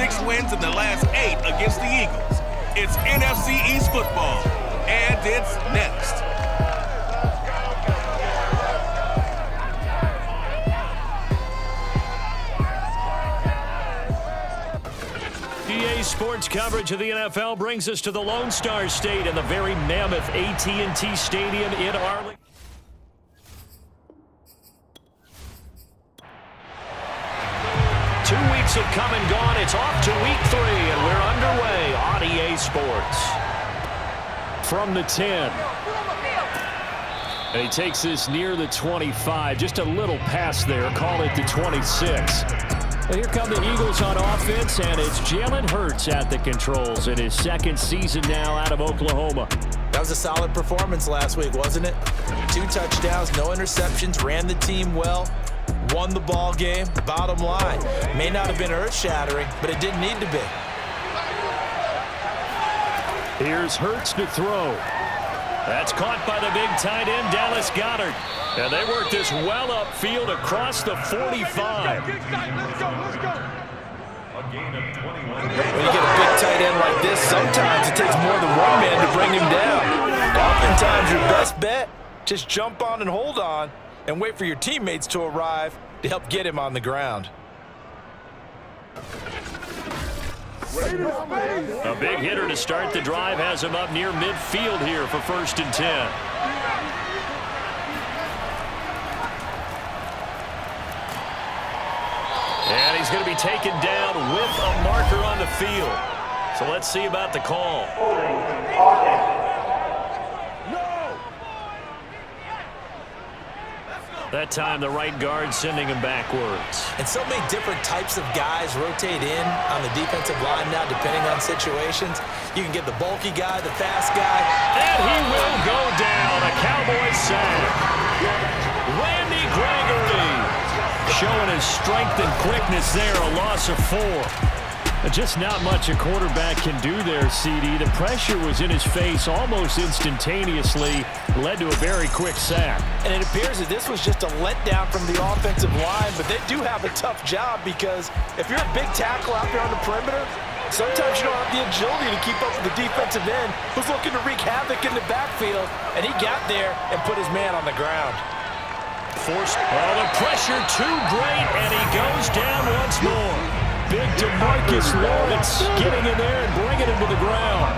6 wins in the last 8 against the Eagles. It's NFC East football, and it's next. EA Sports coverage of the NFL brings us to the Lone Star State in the very mammoth AT&T Stadium in Arlington. Two weeks have come and gone. It's off to week 3, and we're underway on EA Sports. From the 10. And he takes this near the 25. Just a little pass there. Call it the 26. And here come the Eagles on offense, and it's Jalen Hurts at the controls in his second season now out of Oklahoma. That was a solid performance last week, wasn't it? 2 touchdowns, no interceptions, ran the team well, won the ball game. Bottom line, may not have been earth-shattering, but it didn't need to be. Here's Hurts to throw. That's caught by the big tight end, Dallas Goedert. And they work this well upfield across the 45. When you get a big tight end like this, sometimes it takes more than one man to bring him down. Oftentimes, your best bet, just jump on and hold on and wait for your teammates to arrive to help get him on the ground. A big hitter to start the drive has him up near midfield here for 1st and 10. And he's going to be taken down with a marker on the field. So let's see about the call. That time the right guard sending him backwards. And so many different types of guys rotate in on the defensive line now depending on situations. You can get the bulky guy, the fast guy. And he will go down. A Cowboys sack. Randy Gregory showing his strength and quickness there. A loss of 4. Just not much a quarterback can do there, CD. The pressure was in his face almost instantaneously, led to a very quick sack. And it appears that this was just a letdown from the offensive line, but they do have a tough job because if you're a big tackle out there on the perimeter, sometimes you don't have the agility to keep up with the defensive end who's looking to wreak havoc in the backfield, and he got there and put his man on the ground. Forced. Oh, the pressure too great, and he goes down once more. Big DeMarcus Lawrence getting in there and bringing him to the ground.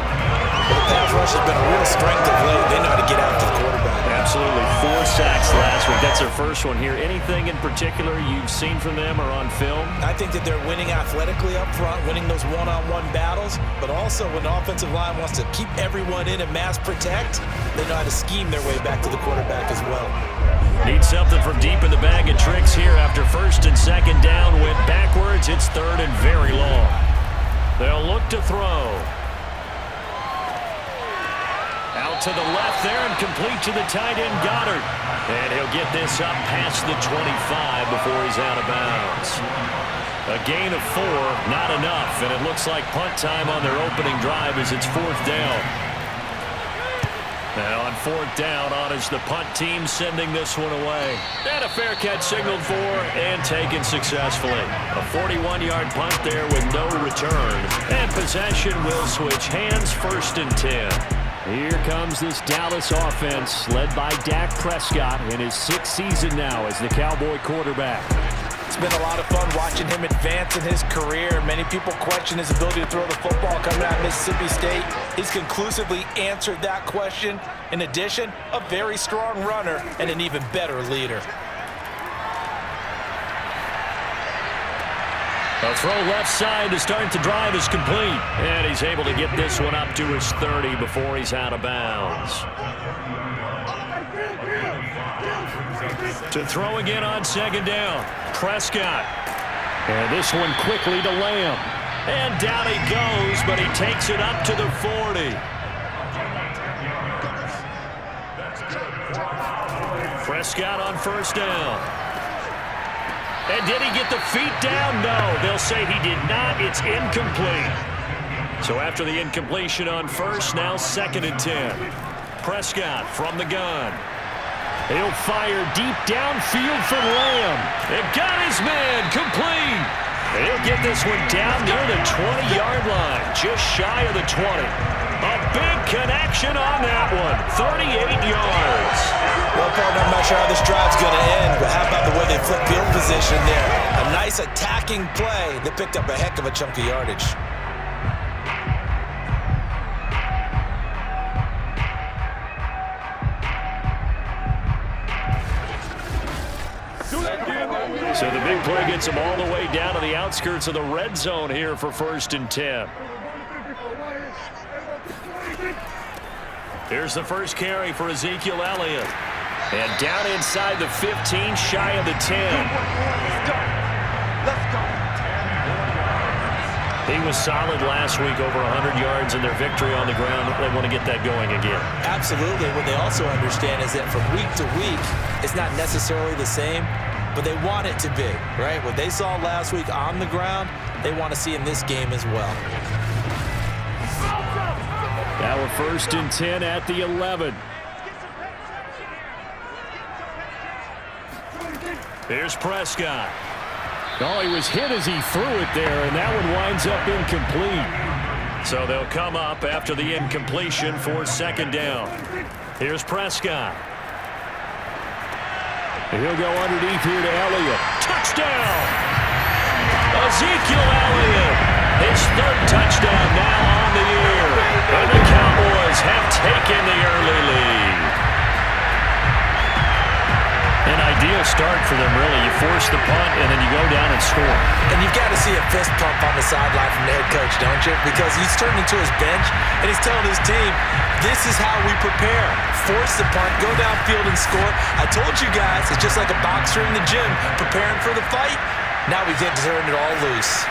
The pass rush has been a real strength of late. They know how to get out to the quarterback. Absolutely. 4 sacks last week. That's their first one here. Anything in particular you've seen from them or on film? I think that they're winning athletically up front, winning those one-on-one battles, but also when the offensive line wants to keep everyone in and mass protect, they know how to scheme their way back to the quarterback as well. Need something from deep in the bag of tricks here after 1st and 2nd down. Went backwards. It's 3rd and very long. They'll look to throw. Out to the left there and complete to the tight end Goddard. And he'll get this up past the 25 before he's out of bounds. A gain of 4, not enough. And it looks like punt time on their opening drive as it's 4th down. And on 4th down, on is the punt team sending this one away. And a fair catch signaled for and taken successfully. A 41-yard punt there with no return. And possession will switch hands, 1st and 10. Here comes this Dallas offense led by Dak Prescott in his 6th season now as the Cowboy quarterback. It's been a lot of fun watching him advance in his career. Many people question his ability to throw the football coming out of Mississippi State. He's conclusively answered that question. In addition, a very strong runner and an even better leader. A throw left side to start the drive is complete. And he's able to get this one up to his 30 before he's out of bounds. To throw again on 2nd down. Prescott. And this one quickly to Lamb. And down he goes, but he takes it up to the 40. Prescott on 1st down. And did he get the feet down? No. They'll say he did not. It's incomplete. So after the incompletion on 1st, now 2nd and 10. Prescott from the gun. He'll fire deep downfield for Lamb. It got his man complete. And he'll get this one down near the 20-yard line, just shy of the 20. A big connection on that one, 38 yards. Well, partner, I'm not sure how this drive's going to end, but how about the way they flip field position there? A nice attacking play that picked up a heck of a chunk of yardage. So the big play gets them all the way down to the outskirts of the red zone here for 1st and 10. Here's the first carry for Ezekiel Elliott. And down inside the 15, shy of the 10. Let's go. He was solid last week, over 100 yards in their victory on the ground. They want to get that going again. Absolutely. What they also understand is that from week to week, it's not necessarily the same, but they want it to be, right? What they saw last week on the ground, they want to see in this game as well. Now we're 1st and 10 at the 11. Here's Prescott. Oh, he was hit as he threw it there, and that one winds up incomplete. So they'll come up after the incompletion for 2nd down. Here's Prescott. He'll go underneath here to Elliott. Touchdown! Ezekiel Elliott, his 3rd touchdown now on the year. And the Cowboys have taken the early lead. An ideal start for them, really. You force the punt, and then you go down and score. And you've got to see a fist pump on the sideline from the head coach, don't you? Because he's turning to his bench, and he's telling his team, this is how we prepare. Force the punt, go downfield and score. I told you guys, it's just like a boxer in the gym preparing for the fight. Now we get to turn it all loose.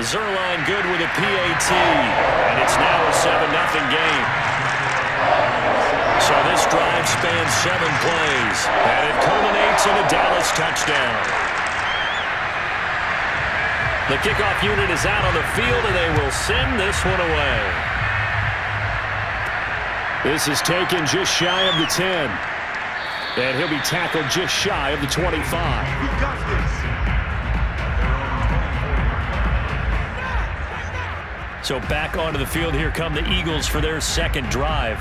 Zerline good with a PAT, and it's now a 7-0 game. So this drive spans 7 plays, and it culminates in a Dallas touchdown. The kickoff unit is out on the field, and they will send this one away. This is taken just shy of the 10. And he'll be tackled just shy of the 25. So back onto the field, here come the Eagles for their 2nd drive.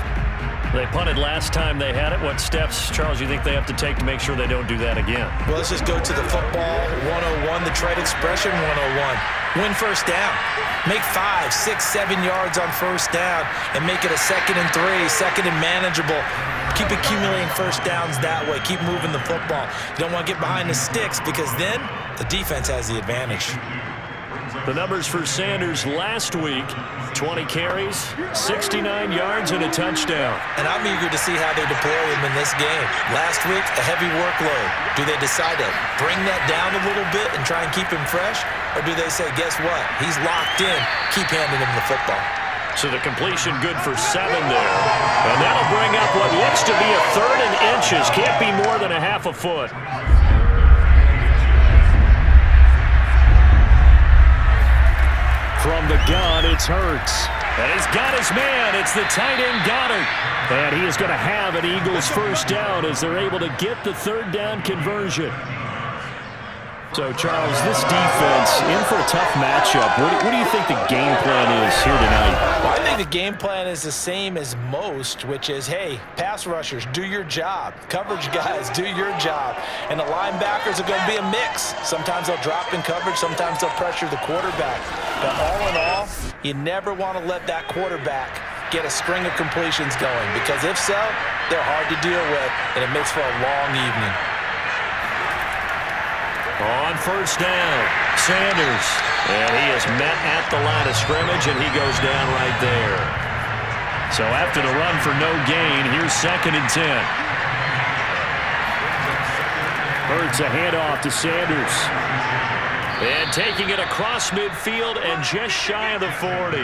They punted last time they had it. What steps, Charles, you think they have to take to make sure they don't do that again? Well, let's just go to the football 101, the trade expression 101. Win 1st down. Make 5, 6, 7 yards on 1st down and make it a 2nd and 3, 2nd and manageable. Keep accumulating 1st downs that way. Keep moving the football. You don't want to get behind the sticks because then the defense has the advantage. The numbers for Sanders last week, 20 carries, 69 yards, and a touchdown. And I'm eager to see how they deploy him in this game. Last week, a heavy workload. Do they decide to bring that down a little bit and try and keep him fresh? Or do they say, guess what? He's locked in. Keep handing him the football. So the completion good for 7 there. And that'll bring up what looks to be a 3rd and inches. Can't be more than a half a foot. From the gun, it's Hurts. And he's got his man. It's the tight end Goddard. And he is going to have an Eagles 1st down as they're able to get the 3rd down conversion. So, Charles, this defense in for a tough matchup. What do you think the game plan is here tonight? Well, I think the game plan is the same as most, which is, hey, pass rushers, do your job. Coverage guys, do your job. And the linebackers are going to be a mix. Sometimes they'll drop in coverage. Sometimes they'll pressure the quarterback. But all in all, you never want to let that quarterback get a string of completions going, because if so, they're hard to deal with, and it makes for a long evening. On 1st down, Sanders. And he is met at the line of scrimmage, and he goes down right there. So after the run for no gain, here's 2nd and 10. Hurts a handoff to Sanders. And taking it across midfield and just shy of the 40.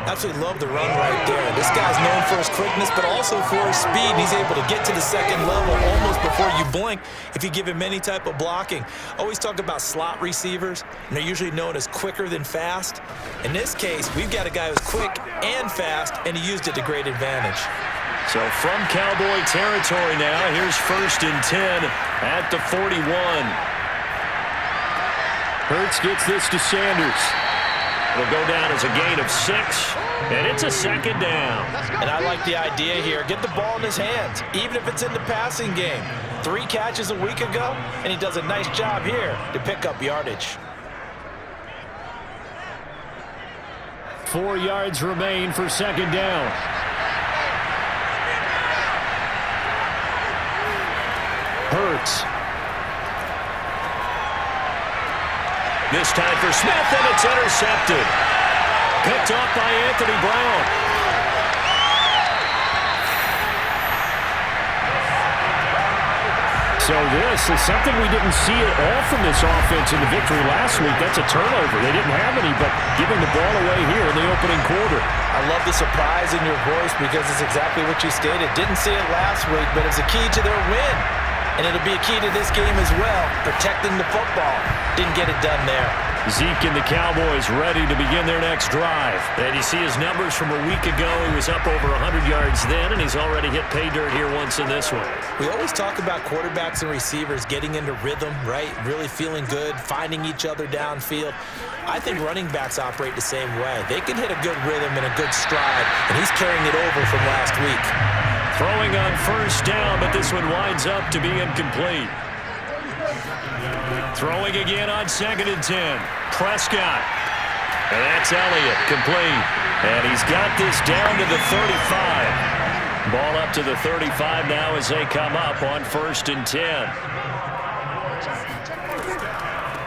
Absolutely love the run right there. This guy's known for his quickness, but also for his speed. He's able to get to the 2nd level almost before you blink if you give him any type of blocking. Always talk about slot receivers, and they're usually known as quicker than fast. In this case, we've got a guy who's quick and fast, and he used it to great advantage. So from Cowboy territory now, here's 1st and 10 at the 41. Hurts gets this to Sanders. It'll go down as a gain of 6, and it's a 2nd down. And I like the idea here. Get the ball in his hands, even if it's in the passing game. 3 catches a week ago, and he does a nice job here to pick up yardage. 4 yards remain for 2nd down. Hurts. This time for Smith, and it's intercepted. Picked off by Anthony Brown. So this is something we didn't see at all from this offense in the victory last week. That's a turnover. They didn't have any, but giving the ball away here in the opening quarter. I love the surprise in your voice because it's exactly what you stated. Didn't see it last week, but it's a key to their win. And it'll be a key to this game as well, protecting the football. Didn't get it done there. Zeke and the Cowboys ready to begin their next drive. And you see his numbers from a week ago. He was up over 100 yards then, and he's already hit pay dirt here once in this one. We always talk about quarterbacks and receivers getting into rhythm, right? Really feeling good, finding each other downfield. I think running backs operate the same way. They can hit a good rhythm and a good stride, and he's carrying it over from last week. Throwing on 1st down, but this one winds up to be incomplete. Throwing again on 2nd and 10. Prescott. And that's Elliott, complete. And he's got this down to the 35. Ball up to the 35 now as they come up on 1st and 10.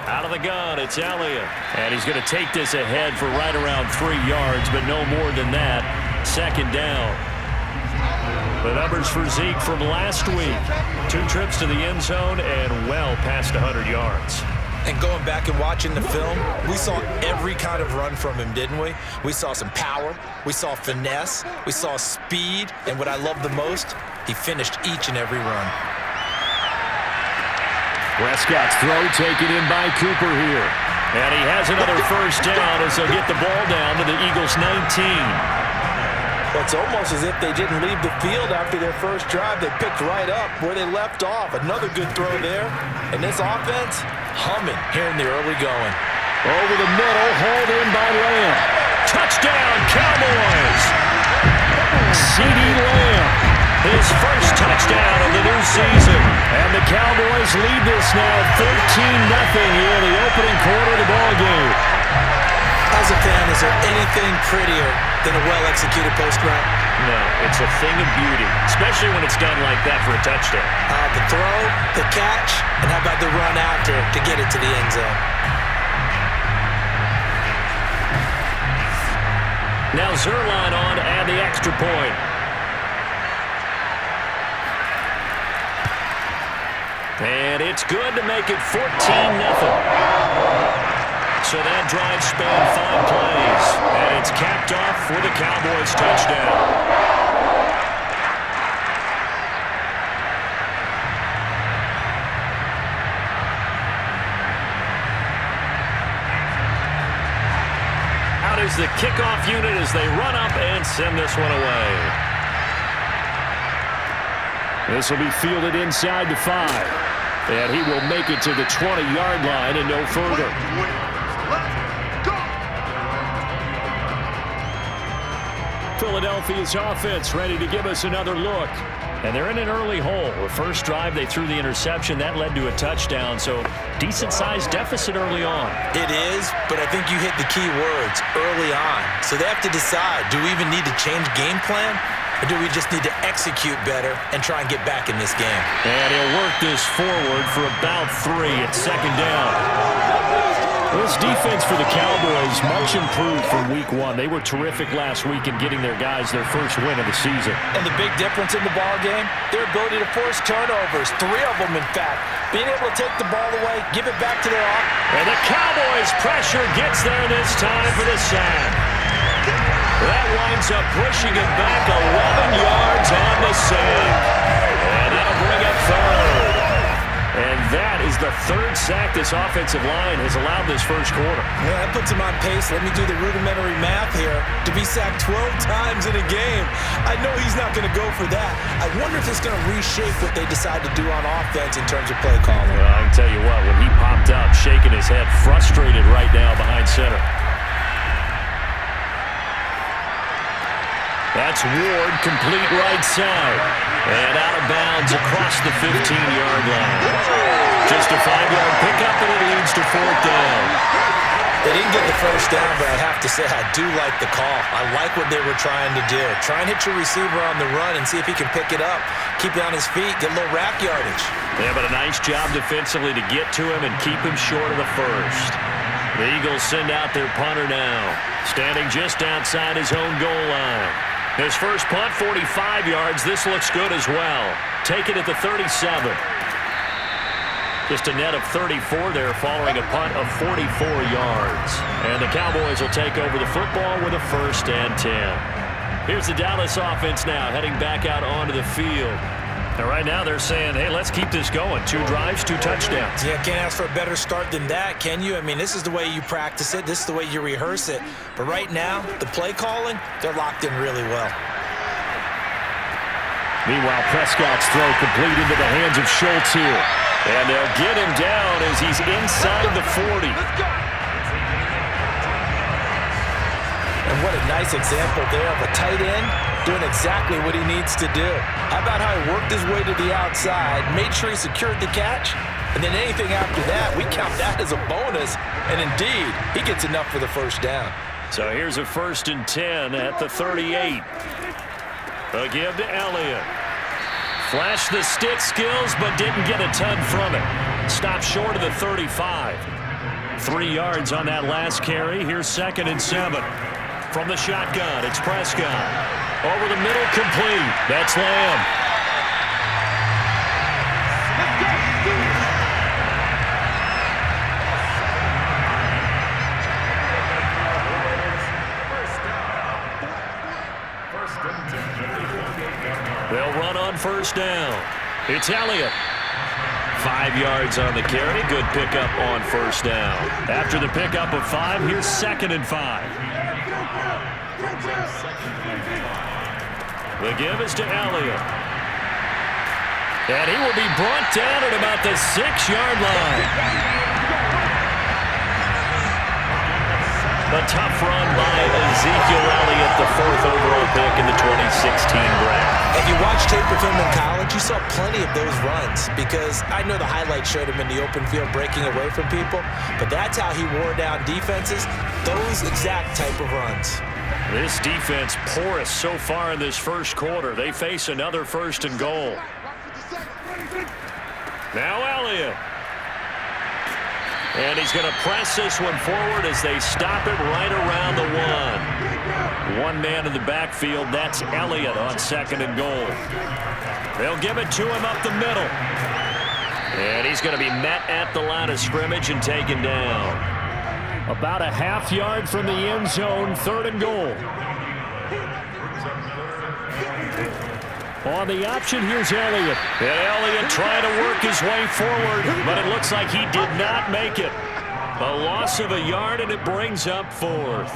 Out of the gun, it's Elliott. And he's going to take this ahead for right around 3 yards, but no more than that. 2nd down. The numbers for Zeke from last week. 2 trips to the end zone and well past 100 yards. And going back and watching the film, we saw every kind of run from him, didn't we? We saw some power, we saw finesse, we saw speed, and what I love the most, he finished each and every run. Prescott's throw taken in by Cooper here. And he has another 1st down as they'll get the ball down to the Eagles' 19. It's almost as if they didn't leave the field after their first drive. They picked right up where they left off. Another good throw there. And this offense, humming here in the early going. Over the middle, hauled in by Lamb. Touchdown, Cowboys! CeeDee Lamb, his first touchdown of the new season. And the Cowboys lead this now 13-0 here in the opening quarter of the ballgame. As a fan, is there anything prettier than a well-executed post route? No, it's a thing of beauty, especially when it's done like that for a touchdown. The throw, the catch, and how about the run after to get it to the end zone? Now Zerline on to add the extra point. And it's good to make it 14-0. So that drive spanned 5 plays, and it's capped off with a Cowboys touchdown. Out is the kickoff unit as they run up and send this one away. This will be fielded inside the 5, and he will make it to the 20-yard line and no further. Philadelphia's offense ready to give us another look. And they're in an early hole. The first drive, they threw the interception. That led to a touchdown, so decent-sized deficit early on. It is, but I think you hit the key words, early on. So they have to decide, do we even need to change game plan? Or do we just need to execute better and try and get back in this game? And he'll work this forward for about 3 at 2nd down. This defense for the Cowboys, much improved from week 1. They were terrific last week in getting their guys their first win of the season. And the big difference in the ball game, their ability to force turnovers, 3 of them in fact. Being able to take the ball away, give it back to their offense. And the Cowboys pressure gets there this time for the sack. That winds up pushing it back 11 yards on the sack. And that'll bring up 3rd. And that is the third sack this offensive line has allowed this first quarter. Yeah, that puts him on pace. Let me do the rudimentary math here. To be sacked 12 times in a game, I know he's not going to go for that. I wonder if it's going to reshape what they decide to do on offense in terms of play calling. Well, I can tell you what, when he popped up, shaking his head, frustrated right now behind center. That's Ward, complete right side. And out of bounds across the 15-yard line. Just a 5-yard pickup, and it leads to fourth down. They didn't get the first down, but I have to say I do like the call. I like what they were trying to do. Try and hit your receiver on the run and see if he can pick it up. Keep it on his feet, get a little rack yardage. Yeah, but a nice job defensively to get to him and keep him short of the first. The Eagles send out their punter now, standing just outside his own goal line. His first punt, 45 yards. This looks good as well. Take it at the 37. Just a net of 34 there following a punt of 44 yards. And the Cowboys will take over the football with a 1st and 10. Here's the Dallas offense now heading back out onto the field. And right now they're saying, hey, let's keep this going. 2 drives, 2 touchdowns. Yeah, can't ask for a better start than that, can you? I mean, this is the way you practice it. This is the way you rehearse it. But right now, the play calling, they're locked in really well. Meanwhile, Prescott's throw complete into the hands of Schultz here. And they'll get him down as he's inside the 40. And what a nice example there of a tight end doing exactly what he needs to do. How about how he worked his way to the outside, made sure he secured the catch, and then anything after that, we count that as a bonus. And indeed, he gets enough for the first down. So here's a 1st and 10 at the 38. A give to Elliott. Flashed the stick skills, but didn't get a ton from it. Stopped short of the 35. 3 yards on that last carry. Here's 2nd and 7. From the shotgun, it's Prescott. Over the middle, complete. That's Lamb. They'll run on 1st down. It's Elliott. 5 yards on the carry. Good pickup on 1st down. After the pickup of 5, here's 2nd and 5. The give is to Elliott. And he will be brought down at about the 6-yard line. A tough run by Ezekiel Elliott, the 4th overall pick in the 2016 draft. If you watch tape of him in college, you saw plenty of those runs because I know the highlights showed him in the open field breaking away from people, but that's how he wore down defenses, those exact type of runs. This defense porous so far in this first quarter. They face another 1st and goal. Now Elliott. And he's going to press this one forward as they stop it right around the 1. 1 man in the backfield. That's Elliott on 2nd and goal. They'll give it to him up the middle. And he's going to be met at the line of scrimmage and taken down. About a half yard from the end zone, 3rd and goal. On the option, here's Elliott. And Elliott trying to work his way forward, but it looks like he did not make it. A loss of a yard, and it brings up 4th.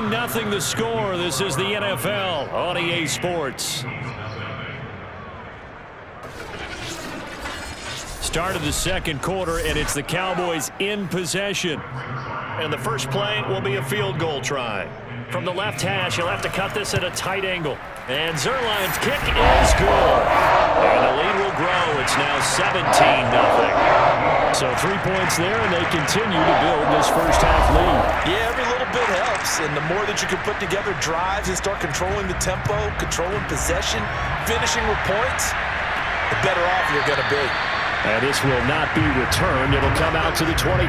Nothing the score. This is the NFL on EA Sports. Start of the 2nd quarter, and it's the Cowboys in possession. And the first play will be a field goal try. From the left hash, he'll have to cut this at a tight angle. And Zerline's kick is good. And the lead will grow. It's now 17-0. So 3 points there, and they continue to build this first half lead. Yeah, every little bit helps. And the more that you can put together drives and start controlling the tempo, controlling possession, finishing with points, the better off you're going to be. And this will not be returned. It'll come out to the 25.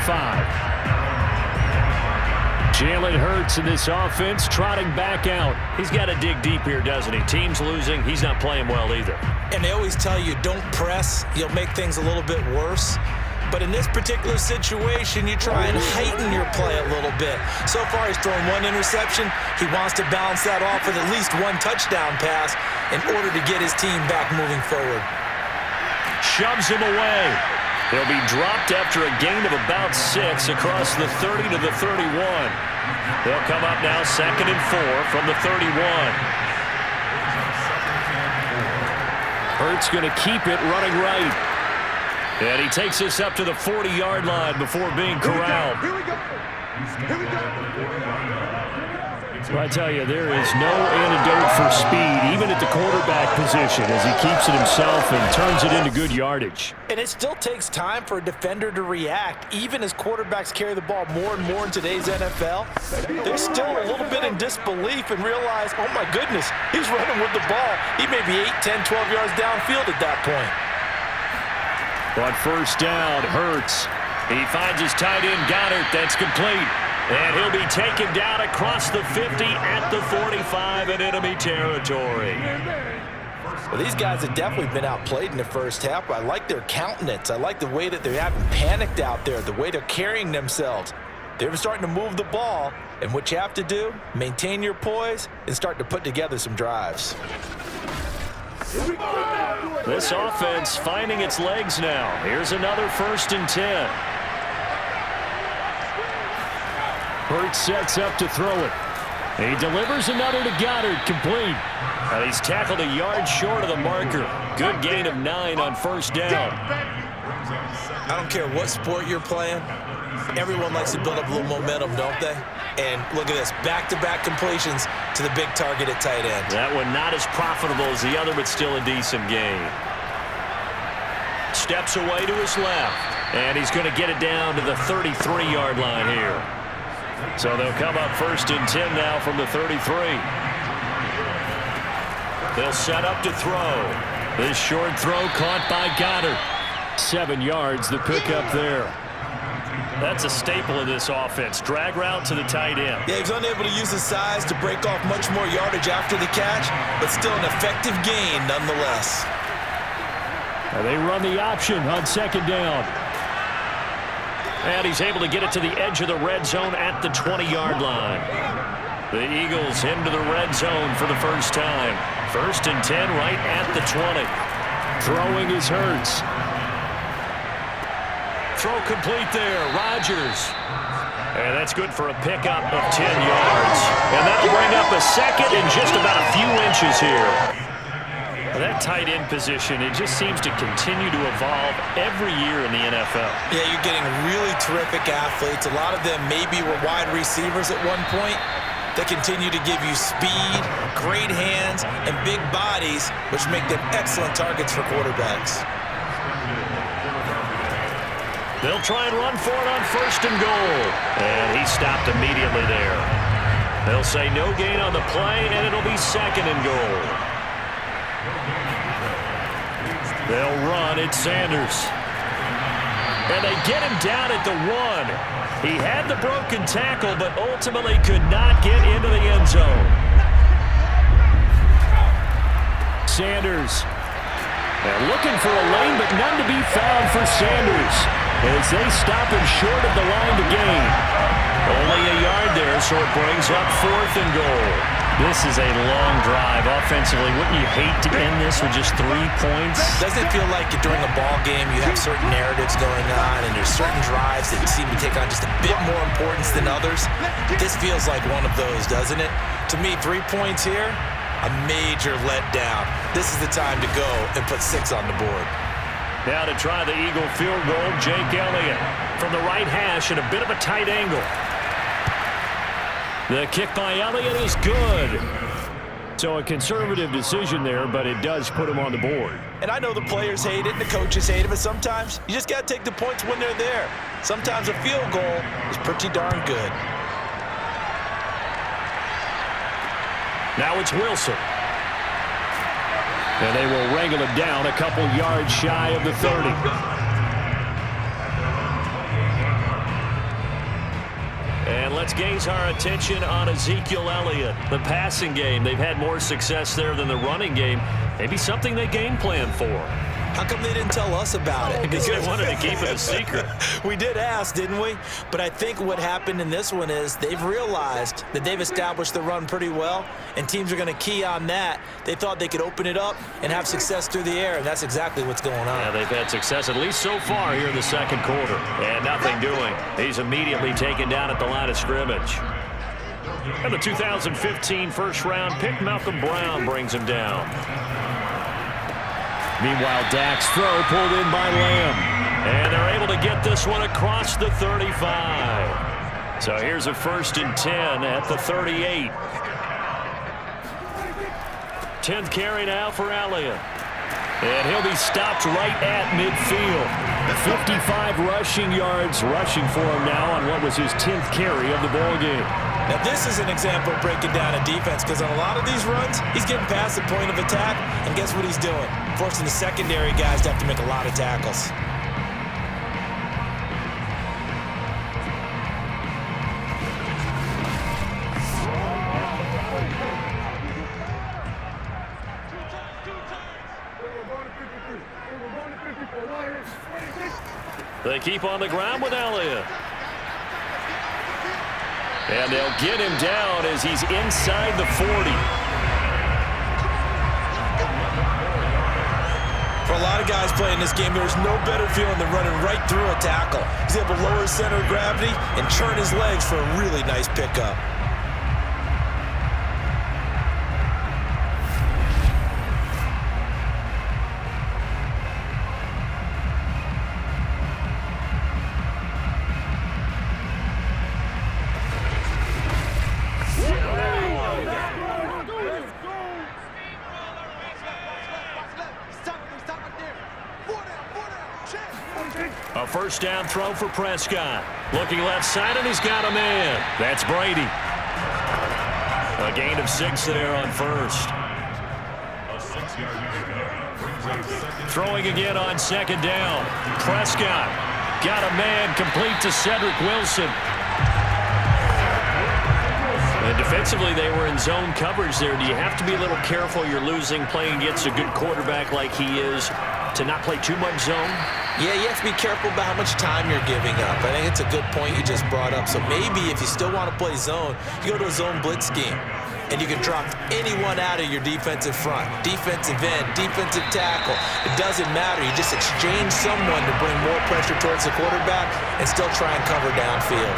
Jalen Hurts in this offense trotting back out. He's got to dig deep here, doesn't he? Team's losing. He's not playing well either. And they always tell you, don't press. You'll make things a little bit worse. But in this particular situation, you try and heighten your play a little bit. So far, he's thrown one interception. He wants to balance that off with at least one touchdown pass in order to get his team back moving forward. Shoves him away. He'll be dropped after a gain of about 6 across the 30 to the 31. They'll come up now 2nd and 4 from the 31. Hurts going to keep it running right. And he takes us up to the 40-yard line before being corralled. Here we go. Here we go. So I tell you, there is no antidote for speed, even at the quarterback position, as he keeps it himself and turns it into good yardage. And it still takes time for a defender to react, even as quarterbacks carry the ball more and more in today's NFL. They're still a little bit in disbelief and realize, oh my goodness, he's running with the ball. He may be 8, 10, 12 yards downfield at that point. On first down, Hurts. He finds his tight end, Goddard. That's complete. And he'll be taken down across the 50 at the 45 in enemy territory. Well, these guys have definitely been outplayed in the first half. I like their countenance. I like the way that they haven't panicked out there, the way they're carrying themselves. They're starting to move the ball. And what you have to do, maintain your poise and start to put together some drives. This offense finding its legs now. Here's another 1st and 10. Hurts sets up to throw it. He delivers another to Goddard, complete. And he's tackled a yard short of the marker. Good gain of 9 on first down. I don't care what sport you're playing. Everyone likes to build up a little momentum, don't they? And look at this, back-to-back completions to the big target at tight end. That one not as profitable as the other, but still a decent gain. Steps away to his left, and he's going to get it down to the 33-yard line here. So they'll come up 1st and 10 now from the 33. They'll set up to throw. This short throw caught by Goddard. 7 yards, the pickup there. That's a staple of this offense. Drag route to the tight end. Yeah, he's unable to use his size to break off much more yardage after the catch, but still an effective gain nonetheless. And they run the option on 2nd down. And he's able to get it to the edge of the red zone at the 20-yard line. The Eagles into the red zone for the first time. 1st and 10 right at the 20. Throwing is Hurts. Throw complete there, Rodgers. And that's good for a pickup of 10 yards. And that'll bring up a 2nd and just about a few inches here. That tight end position, it just seems to continue to evolve every year in the NFL. Yeah, you're getting really terrific athletes. A lot of them maybe were wide receivers at one point. They continue to give you speed, great hands, and big bodies, which make them excellent targets for quarterbacks. They'll try and run for it on 1st and goal. And he stopped immediately there. They'll say no gain on the play, and it'll be 2nd and goal. They'll run at Sanders. And they get him down at the 1. He had the broken tackle, but ultimately could not get into the end zone. Sanders. And looking for a lane, but none to be found for Sanders, as they stop him short of the line to gain. Only a yard there, so it brings up 4th and goal. This is a long drive offensively. Wouldn't you hate to end this with just 3 points? Doesn't it feel like during a ball game you have certain narratives going on and there's certain drives that seem to take on just a bit more importance than others? This feels like one of those, doesn't it? To me, 3 points here, a major letdown. This is the time to go and put 6 on the board. Now to try the Eagle field goal, Jake Elliott from the right hash at a bit of a tight angle. The kick by Elliott is good. So a conservative decision there, but it does put him on the board. And I know the players hate it and the coaches hate it, but sometimes you just got to take the points when they're there. Sometimes a field goal is pretty darn good. Now it's Wilson. And they will wrangle him down a couple yards shy of the 30. And let's let's gaze our attention on Ezekiel Elliott. The passing game, they've had more success there than the running game. Maybe something they game plan for. How come they didn't tell us about it? Because they wanted to keep it a secret. We did ask, didn't we? But I think what happened in this one is they've realized that they've established the run pretty well, and teams are going to key on that. They thought they could open it up and have success through the air, and that's exactly what's going on. Yeah, they've had success, at least so far, here in the second quarter. And nothing doing. He's immediately taken down at the line of scrimmage. And the 2015 first-round pick, Malcolm Brown, brings him down. Meanwhile, Dak's throw pulled in by Lamb. And they're able to get this one across the 35. So here's a 1st and 10 at the 38. 10th carry now for Elliott. And he'll be stopped right at midfield. 55 rushing yards rushing for him now on what was his 10th carry of the ball game. Now, this is an example of breaking down a defense, because on a lot of these runs, he's getting past the point of attack, and guess what he's doing? Forcing the secondary guys to have to make a lot of tackles. They keep on the ground with Elliott. And they'll get him down as he's inside the 40. For a lot of guys playing this game, there's no better feeling than running right through a tackle. He's able to lower his center of gravity and turn his legs for a really nice pickup. A first down throw for Prescott. Looking left side, and he's got a man. That's Brady. A gain of 6 there on first. Throwing again on 2nd down. Prescott got a man, complete to Cedric Wilson. And defensively, they were in zone coverage there. Do you have to be a little careful? You're losing, playing against a good quarterback like he is, to not play too much zone? Yeah, you have to be careful about how much time you're giving up. I think it's a good point you just brought up. So maybe if you still want to play zone, you go to a zone blitz scheme, and you can drop anyone out of your defensive front, defensive end, defensive tackle. It doesn't matter. You just exchange someone to bring more pressure towards the quarterback and still try and cover downfield.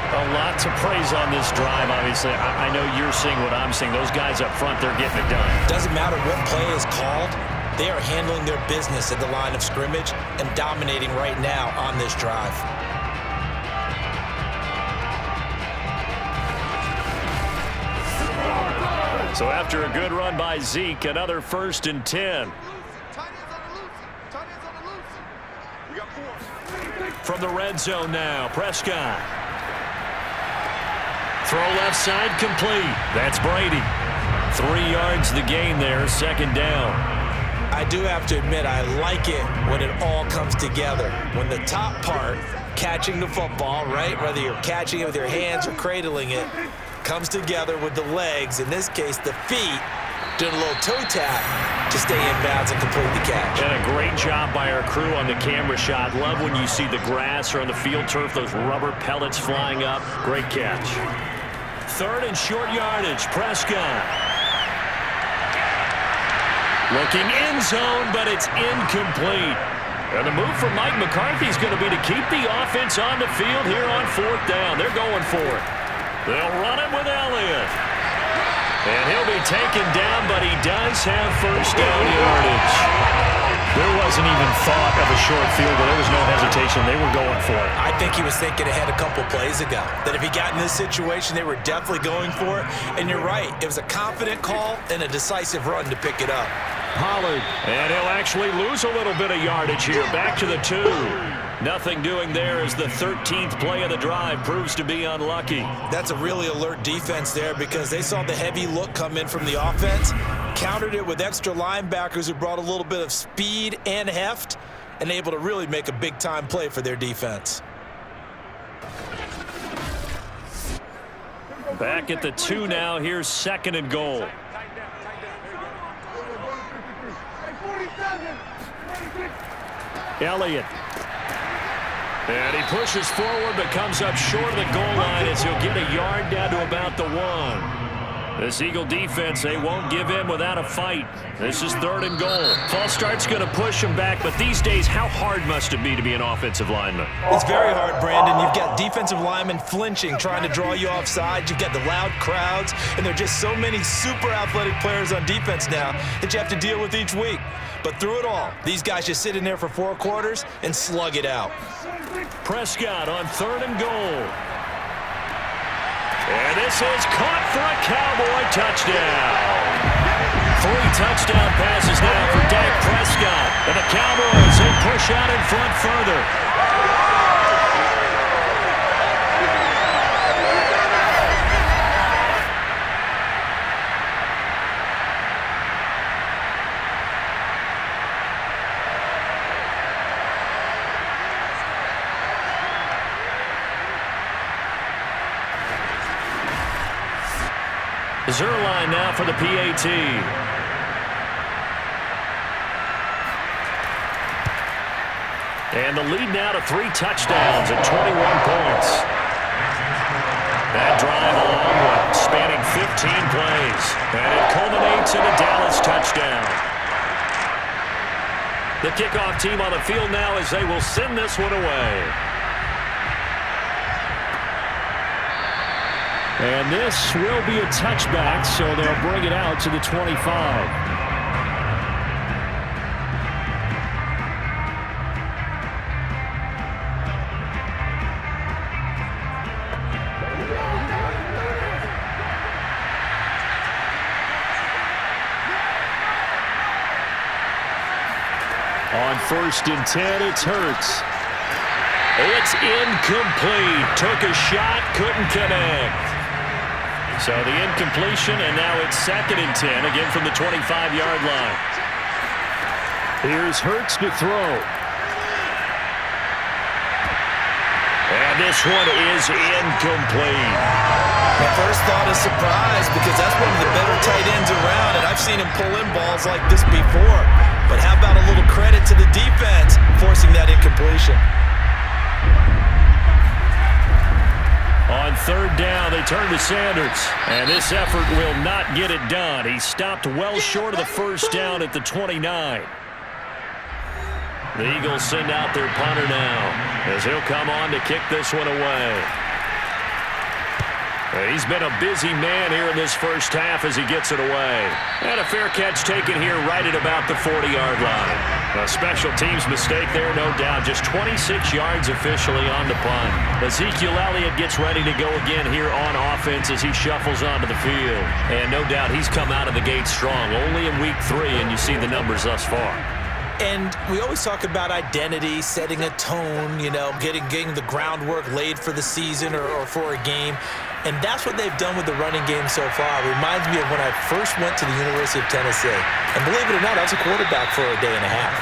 A lot to praise on this drive, obviously. I know you're seeing what I'm seeing. Those guys up front, they're getting it done. Doesn't matter what play is called. They are handling their business at the line of scrimmage and dominating right now on this drive. So after a good run by Zeke, another 1st and 10. From the red zone now, Prescott. Throw left side, complete. That's Brady. 3 yards the gain there, 2nd down. I do have to admit, I like it when it all comes together. When the top part, catching the football, right, whether you're catching it with your hands or cradling it, comes together with the legs, in this case the feet, doing a little toe tap to stay in bounds and complete the catch. And a great job by our crew on the camera shot. Love when you see the grass or on the field turf, those rubber pellets flying up. Great catch. 3rd and short yardage, Prescott. Looking in zone, but it's incomplete. And the move from Mike McCarthy is going to be to keep the offense on the field here on 4th down. They're going for it. They'll run it with Elliott. And he'll be taken down, but he does have 1st down yardage. There wasn't even thought of a short field, but there was no hesitation. They were going for it. I think he was thinking ahead a couple plays ago, that if he got in this situation, they were definitely going for it. And you're right. It was a confident call and a decisive run to pick it up. Pollard. And he'll actually lose a little bit of yardage here. Back to the 2. Nothing doing there as the 13th play of the drive proves to be unlucky. That's a really alert defense there, because they saw the heavy look come in from the offense, countered it with extra linebackers who brought a little bit of speed and heft, and able to really make a big-time play for their defense. Back at the 2 now. Here's 2nd and goal. Elliott. And he pushes forward but comes up short of the goal line as he'll get a yard down to about the 1. This Eagle defense, they won't give in without a fight. This is 3rd and goal. False start's going to push him back, but these days, how hard must it be to be an offensive lineman? It's very hard, Brandon. You've got defensive linemen flinching, trying to draw you off sides. You've got the loud crowds, and there are just so many super athletic players on defense now that you have to deal with each week. But through it all, these guys just sit in there for 4 quarters and slug it out. Prescott on 3rd and goal. And this is caught for a Cowboy touchdown. 3 touchdown passes now for Dak Prescott. And the Cowboys, they push out in front further. Zerline now for the PAT. And the lead now to 3 touchdowns and 21 points. That drive along one, spanning 15 plays. And it culminates in a Dallas touchdown. The kickoff team on the field now as they will send this one away. And this will be a touchback, so they'll bring it out to the 25. On 1st and 10, it's Hurts. It's incomplete. Took a shot, couldn't connect. So the incompletion, and now it's 2nd and 10, again from the 25-yard line. Here's Hurts to throw. And this one is incomplete. My first thought is surprise because that's one of the better tight ends around, and I've seen him pull in balls like this before. But how about a little credit to the defense forcing that incompletion? On 3rd down, they turn to Sanders. And this effort will not get it done. He stopped well short of the 1st down at the 29. The Eagles send out their punter now as he'll come on to kick this one away. He's been a busy man here in this 1st half as he gets it away. And a fair catch taken here right at about the 40-yard line. A special teams mistake there, no doubt. Just 26 yards officially on the punt. Ezekiel Elliott gets ready to go again here on offense as he shuffles onto the field. And no doubt he's come out of the gate strong. Only in week 3, and you see the numbers thus far. And we always talk about identity, setting a tone, you know, getting the groundwork laid for the season or for a game. And that's what they've done with the running game so far. It reminds me of when I first went to the University of Tennessee. And believe it or not, I was a quarterback for a day and a half.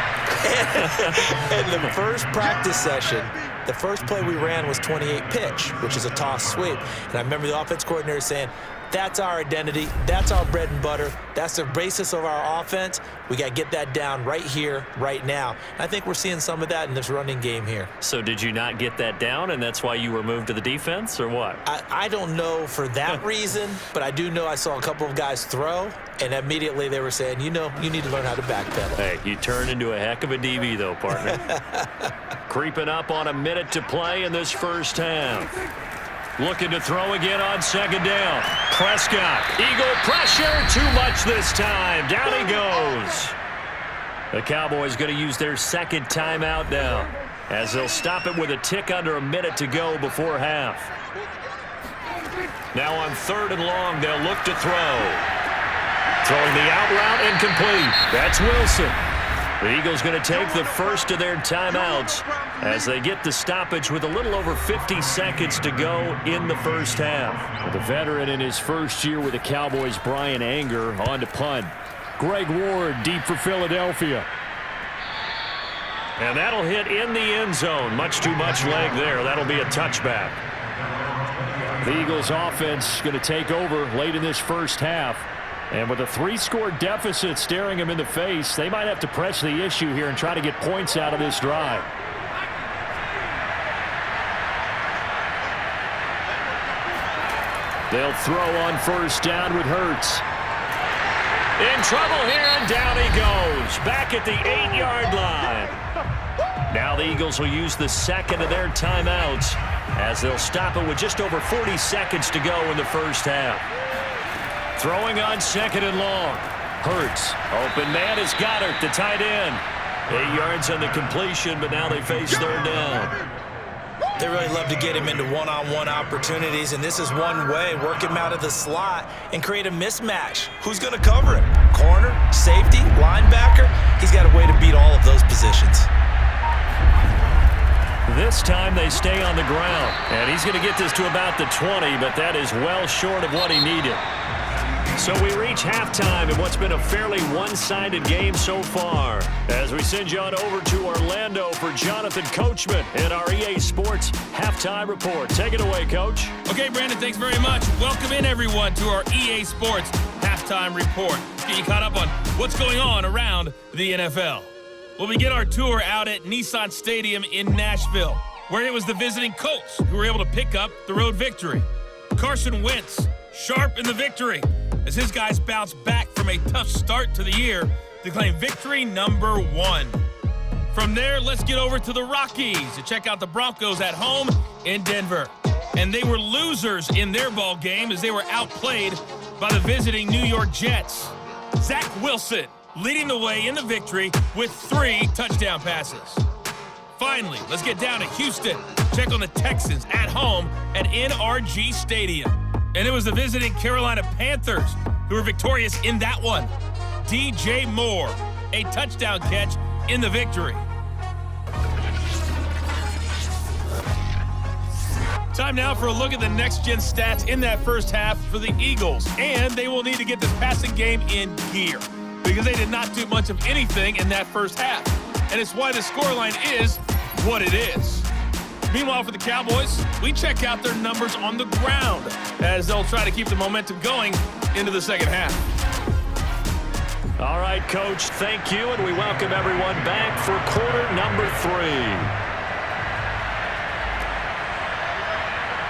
And the first practice session, the first play we ran was 28 pitch, which is a toss sweep. And I remember the offense coordinator saying, that's our identity. That's our bread and butter. That's the basis of our offense. We got to get that down right here, right now. And I think we're seeing some of that in this running game here. So did you not get that down, and that's why you were moved to the defense, or what? I don't know for that reason, but I do know I saw a couple of guys throw, and immediately they were saying, you know, you need to learn how to backpedal. Hey, you turned into a heck of a DB, though, partner. Creeping up on a minute to play in this 1st half. Looking to throw again on 2nd down. Prescott, Eagle pressure, too much this time. Down he goes. The Cowboys going to use their 2nd timeout now as they'll stop it with a tick under a minute to go before half. Now on 3rd and long, they'll look to throw. Throwing the out route incomplete. That's Wilson. The Eagles going to take the first of their timeouts as they get the stoppage with a little over 50 seconds to go in the 1st half. The veteran in his 1st year with the Cowboys, Brian Anger, on to punt. Greg Ward deep for Philadelphia. And that'll hit in the end zone. Much too much leg there. That'll be a touchback. The Eagles offense going to take over late in this first half. And with a 3-score deficit staring them in the face, they might have to press the issue here and try to get points out of this drive. They'll throw on first down with Hurts. In trouble here, and down he goes. Back at the 8-yard line. Now the Eagles will use the second of their timeouts as they'll stop it with just over 40 seconds to go in the first half. Throwing on second and long. Hurts. Open man is Goddard, the tight end. 8 yards on the completion, but now they face third down. They really love to get him into one-on-one opportunities, and this is one way. Work him out of the slot and create a mismatch. Who's going to cover him? Corner, safety, linebacker? He's got a way to beat all of those positions. This time they stay on the ground, and he's going to get this to about the 20, but that is well short of what he needed. So we reach halftime in what's been a fairly one-sided game so far. As we send you on over to Orlando for Jonathan Coachman in our EA Sports Halftime Report. Take it away, Coach. Okay, Brandon, thanks very much. Welcome in, everyone, to our EA Sports Halftime Report. Let's get you caught up on what's going on around the NFL. We'll begin our tour out at Nissan Stadium in Nashville, where it was the visiting Colts who were able to pick up the road victory. Carson Wentz, sharp in the victory, as his guys bounce back from a tough start to the year to claim victory number 1. From there, let's get over to the Rockies to check out the Broncos at home in Denver. And they were losers in their ball game as they were outplayed by the visiting New York Jets. Zach Wilson leading the way in the victory with 3 touchdown passes. Finally, let's get down to Houston. Check on the Texans at home at NRG Stadium. And it was the visiting Carolina Panthers who were victorious in that one. DJ Moore, a touchdown catch in the victory. Time now for a look at the next-gen stats in that first half for the Eagles. And they will need to get this passing game in gear because they did not do much of anything in that first half. And it's why the scoreline is what it is. Meanwhile, for the Cowboys, we check out their numbers on the ground as they'll try to keep the momentum going into the second half. All right, Coach, thank you, and we welcome everyone back for quarter number 3.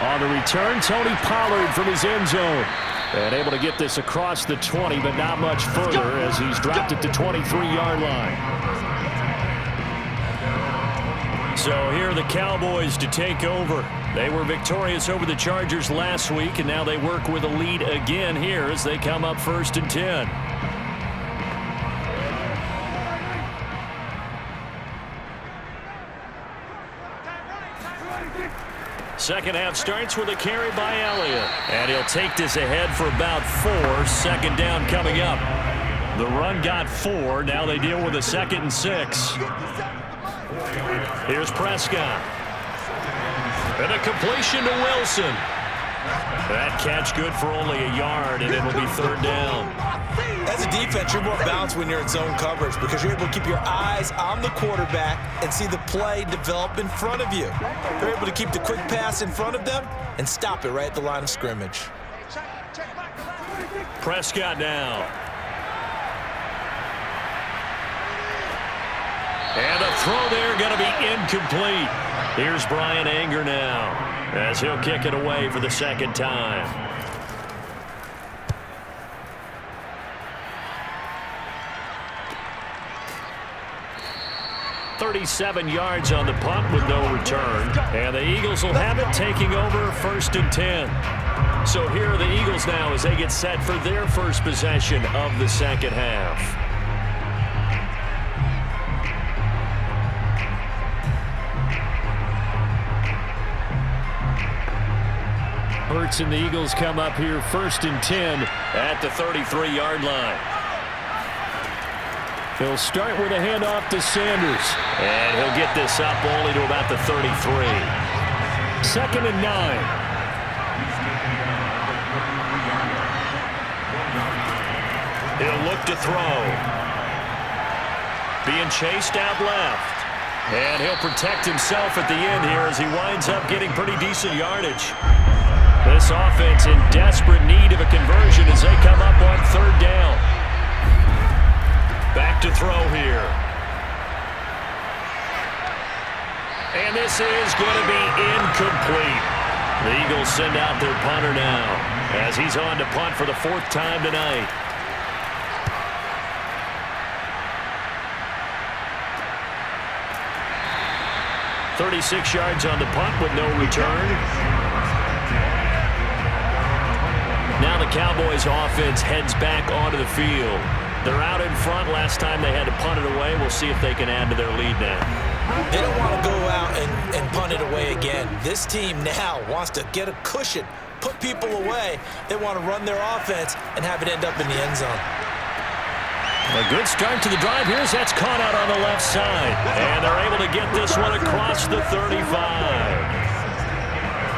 On the return, Tony Pollard from his end zone. And able to get this across the 20, but not much further as he's dropped it to 23-yard line. So here are the Cowboys to take over. They were victorious over the Chargers last week, and now they work with a lead again here as they come up 1st and 10. Second half starts with a carry by Elliott. And he'll take this ahead for about 4. Second down coming up. The run got 4. Now they deal with a 2nd and 6. Here's Prescott. And a completion to Wilson. That catch good for only a yard, and it'll be 3rd down. As a defense, you're more balanced when you're in zone coverage because you're able to keep your eyes on the quarterback and see the play develop in front of you. You're able to keep the quick pass in front of them and stop it right at the line of scrimmage. Prescott now. And a throw there going to be incomplete. Here's Brian Anger now as he'll kick it away for the 2nd time. $37 yards on the punt with no return. And the Eagles will have it taking over 1st and 10. So here are the Eagles now as they get set for their first possession of the second half. Hurts and the Eagles come up here 1st and 10 at the 33-yard line. He'll start with a handoff to Sanders. And he'll get this up only to about the 33. 2nd and 9. He'll look to throw. Being chased out left. And he'll protect himself at the end here as he winds up getting pretty decent yardage. This offense in desperate need of a conversion as they come up on third down. Back to throw here. And this is going to be incomplete. The Eagles send out their punter now as he's on to punt for the 4th time tonight. "36 yards on the punt with no return. Now the Cowboys offense heads back onto the field. They're out in front. Last time they had to punt it away. We'll see if they can add to their lead now. They don't want to go out and punt it away again. This team now wants to get a cushion, put people away. They want to run their offense and have it end up in the end zone. A good start to the drive here as that's caught out on the left side. And they're able to get this one across the 35.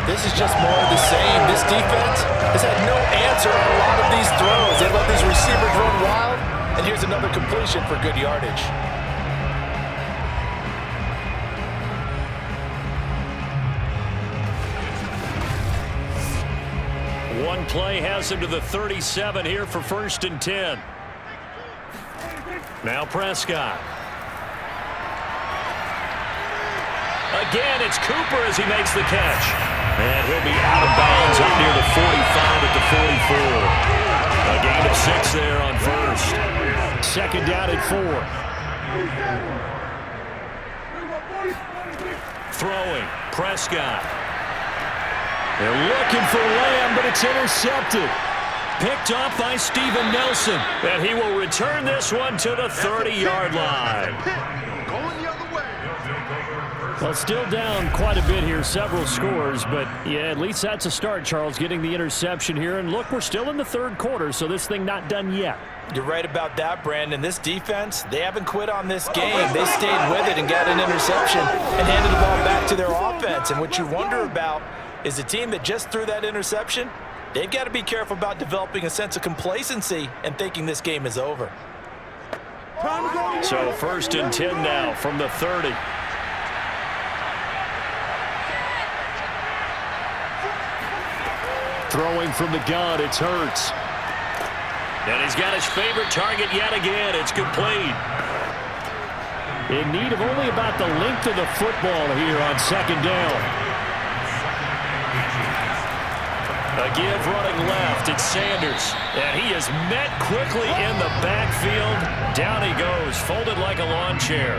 This is just more of the same. This defense has had no answer on a lot of these throws. They let these receivers run wild, and here's another completion for good yardage. One play has him to the 37 here for 1st and 10. Now Prescott. Again, it's Cooper as he makes the catch. And he'll be out of bounds up near the 45 at the 44. A gain of 6 there on 1st. 2nd down at 4. Throwing. Prescott. They're looking for Lamb, but it's intercepted. Picked off by Steven Nelson. And he will return this one to the 30-yard line. Going the other way. Well, still down quite a bit here, several scores, but yeah, at least that's a start, Charles, getting the interception here. And look, we're still in the 3rd quarter, so this thing not done yet. You're right about that, Brandon. This defense, they haven't quit on this game. They stayed with it and got an interception and handed the ball back to their offense. And what you wonder about is the team that just threw that interception, they've got to be careful about developing a sense of complacency and thinking this game is over. So 1st and 10 now from the 30. Throwing from the gun, it's Hurts. And he's got his favorite target yet again. It's complete. In need of only about the length of the football here on 2nd down. A give running left. It's Sanders. And he is met quickly in the backfield. Down he goes, folded like a lawn chair.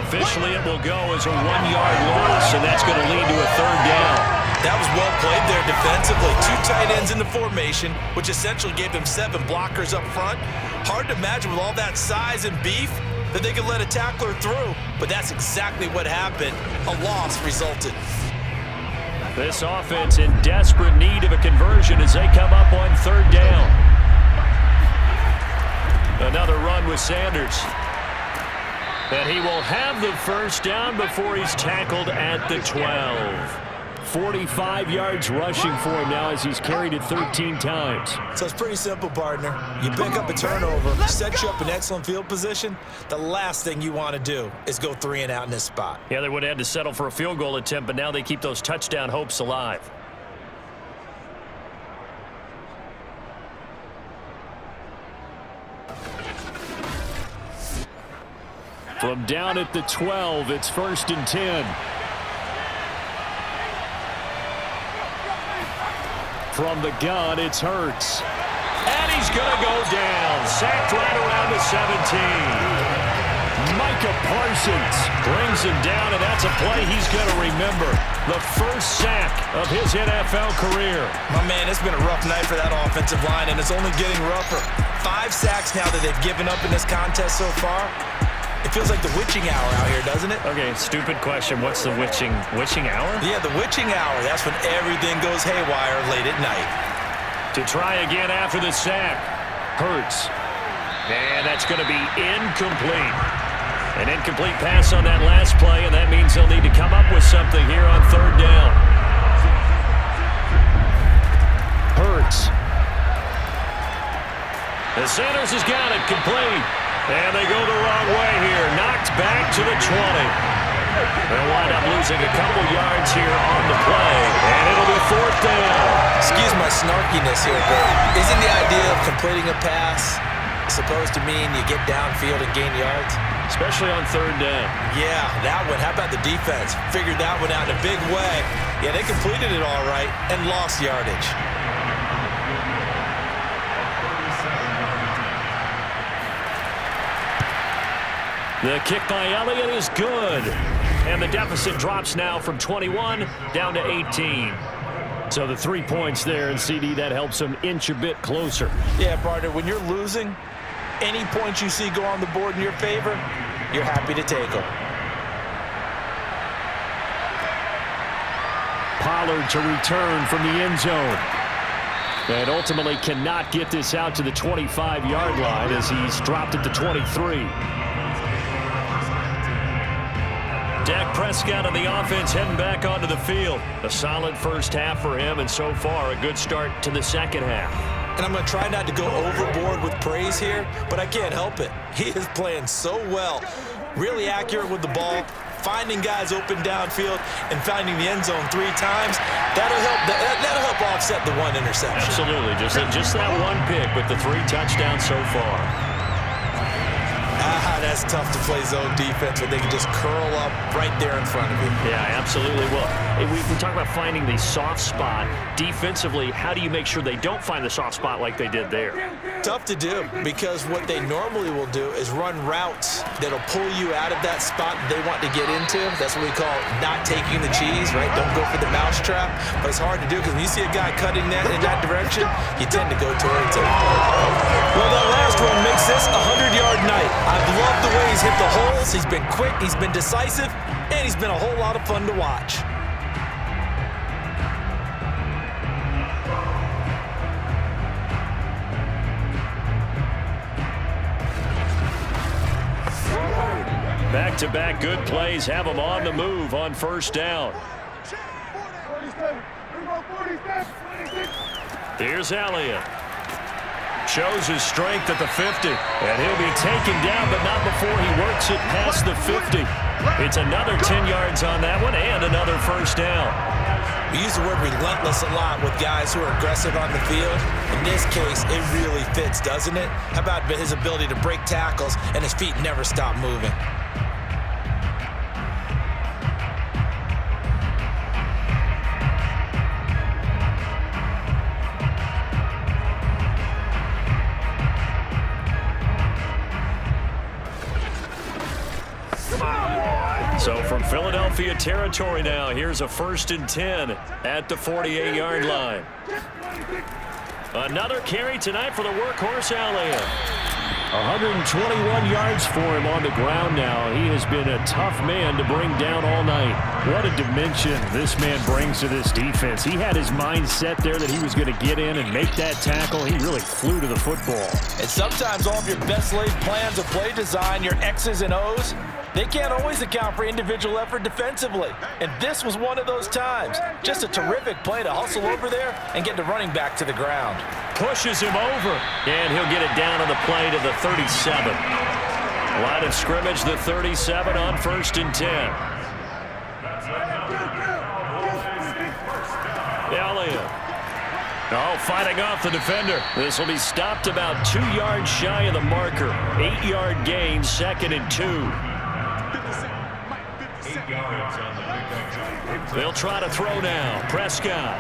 Officially, it will go as a 1-yard loss, and that's going to lead to a 3rd down. That was well played there defensively. 2 tight ends in the formation, which essentially gave them 7 blockers up front. Hard to imagine with all that size and beef that they could let a tackler through, but that's exactly what happened. A loss resulted. This offense in desperate need of a conversion as they come up on 3rd down. Another run with Sanders. And he will have the 1st down before he's tackled at the 12. 45 yards rushing for him now as he's carried it 13 times. So it's pretty simple, partner. You pick up a turnover, set you up in excellent field position. The last thing you want to do is go 3 and out in this spot. Yeah, they would have had to settle for a field goal attempt, but now they keep those touchdown hopes alive. From down at the 12, it's 1st and 10. From the gun, it's Hurts. And he's going to go down. Sacked right around the 17. Micah Parsons Brings him down, and that's a play he's going to remember. The 1st sack of his NFL career. My man, it's been a rough night for that offensive line, and it's only getting rougher. 5 sacks now that they've given up in this contest so far. It feels like the witching hour out here, doesn't it? Okay, stupid question. What's the witching hour? Yeah, the witching hour. That's when everything goes haywire late at night. To try again after the sack. Hurts. And that's going to be incomplete. An incomplete pass on that last play, and that means they'll need to come up with something here on 3rd down. Hurts. And Sanders has got it complete. And they go the wrong way here. Knocked back to the 20. They'll wind up losing a couple yards here on the play, and it'll be 4th down. Excuse my snarkiness here, but isn't the idea of completing a pass supposed to mean you get downfield and gain yards? Especially on 3rd down. Yeah, that one. How about the defense? Figured that one out in a big way. Yeah, they completed it all right and lost yardage. The kick by Elliott is good. And the deficit drops now from 21 down to 18. So the 3 points there, and CD, that helps them inch a bit closer. Yeah, partner, when you're losing, any points you see go on the board in your favor, you're happy to take them. Pollard to return from the end zone. And ultimately cannot get this out to the 25-yard line as he's dropped it to 23. Dak Prescott and the offense heading back onto the field. A solid first half for him, and so far a good start to the second half. And I'm going to try not to go overboard with praise here, but I can't help it. He is playing so well. Really accurate with the ball, finding guys open downfield, and finding the end zone 3 times. That'll help offset the 1 interception. Absolutely. Just that 1 pick, but the 3 touchdowns so far. That's tough to play zone defense when they can just curl up right there in front of you. Yeah, absolutely. Well, we talk about finding the soft spot. Defensively, how do you make sure they don't find the soft spot like they did there? Tough to do, because what they normally will do is run routes that'll pull you out of that spot they want to get into. That's what we call not taking the cheese, right? Don't go for the mousetrap. But it's hard to do because when you see a guy cutting that in that direction, you tend to go towards it. Well, that last one makes this a 100-yard night. I've loved the way he's hit the holes. He's been quick, he's been decisive, and he's been a whole lot of fun to watch. Back-to-back good plays have them on the move on 1st down. Here's Elliott. Shows his strength at the 50. And he'll be taken down, but not before he works it past the 50. It's another 10 yards on that one and another 1st down. We use the word relentless a lot with guys who are aggressive on the field. In this case, it really fits, doesn't it? How about his ability to break tackles and his feet never stop moving? So from Philadelphia territory now, here's a 1st and 10 at the 48-yard line. Another carry tonight for the workhorse Elliott. 121 yards for him on the ground now. He has been a tough man to bring down all night. What a dimension this man brings to this defense. He had his mind set there that he was going to get in and make that tackle. He really flew to the football. And sometimes all of your best laid plans of play design, your X's and O's, they can't always account for individual effort defensively. And this was one of those times. Just a terrific play to hustle over there and get the running back to the ground. Pushes him over, and he'll get it down on the play to the 37. Line of scrimmage, the 37 on 1st and 10. Elliott. Oh, fighting off the defender. This will be stopped about 2 yards shy of the marker. 8-yard gain, 2nd and 2. They'll try to throw now. Prescott.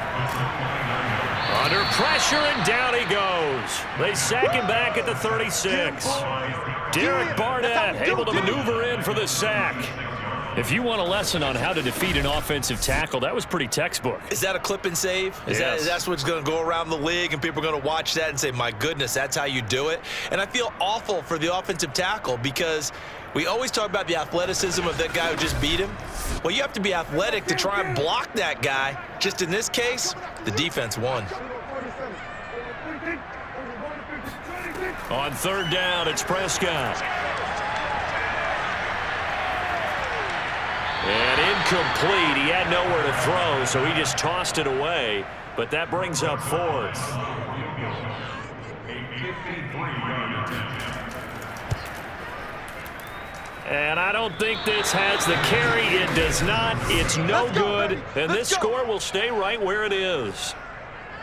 Under pressure, and down he goes. They sack him back at the 36. Derek Barnett able to maneuver in for the sack. If you want a lesson on how to defeat an offensive tackle, that was pretty textbook. Is that a clip and save? Yes. That's what's going to go around the league, and people are going to watch that and say, my goodness, that's how you do it? And I feel awful for the offensive tackle because we always talk about the athleticism of that guy who just beat him. Well, you have to be athletic to try and block that guy. Just in this case, the defense won. On 3rd down, it's Prescott. And incomplete. He had nowhere to throw, so he just tossed it away. But that brings up 4th. And I don't think this has the carry. It does not. It's no good. And this score will stay right where it is.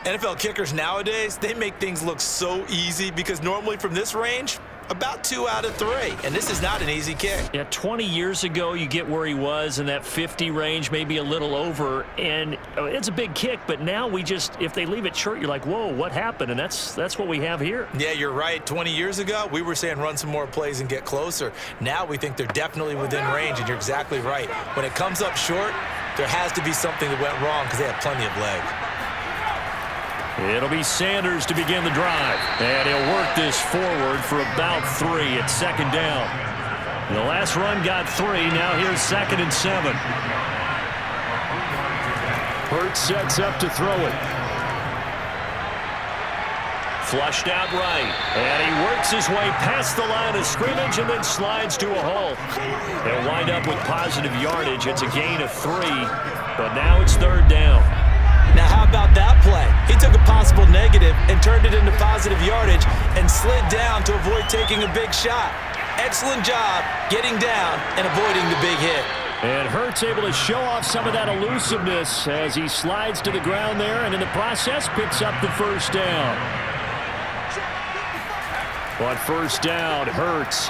NFL kickers nowadays, they make things look so easy because normally from this range, about 2 out of 3. And this is not an easy kick. Yeah, 20 years ago, you get where he was in that 50 range, maybe a little over. And it's a big kick, but now we just, if they leave it short, you're like, whoa, what happened? And that's what we have here. Yeah, you're right. 20 years ago, we were saying run some more plays and get closer. Now we think they're definitely within range, and you're exactly right. When it comes up short, there has to be something that went wrong because they have plenty of leg. It'll be Sanders to begin the drive. And he'll work this forward for about 3 at second down. The last run got 3. Now here's 2nd and 7. Hurts sets up to throw it. Flushed out right. And he works his way past the line of scrimmage and then slides to a hole. He'll wind up with positive yardage. It's a gain of 3. But now it's 3rd down. Now, how about that play? He took a possible negative and turned it into positive yardage and slid down to avoid taking a big shot. Excellent job getting down and avoiding the big hit. And Hurts able to show off some of that elusiveness as he slides to the ground there and in the process picks up the 1st down. On 1st down, Hurts.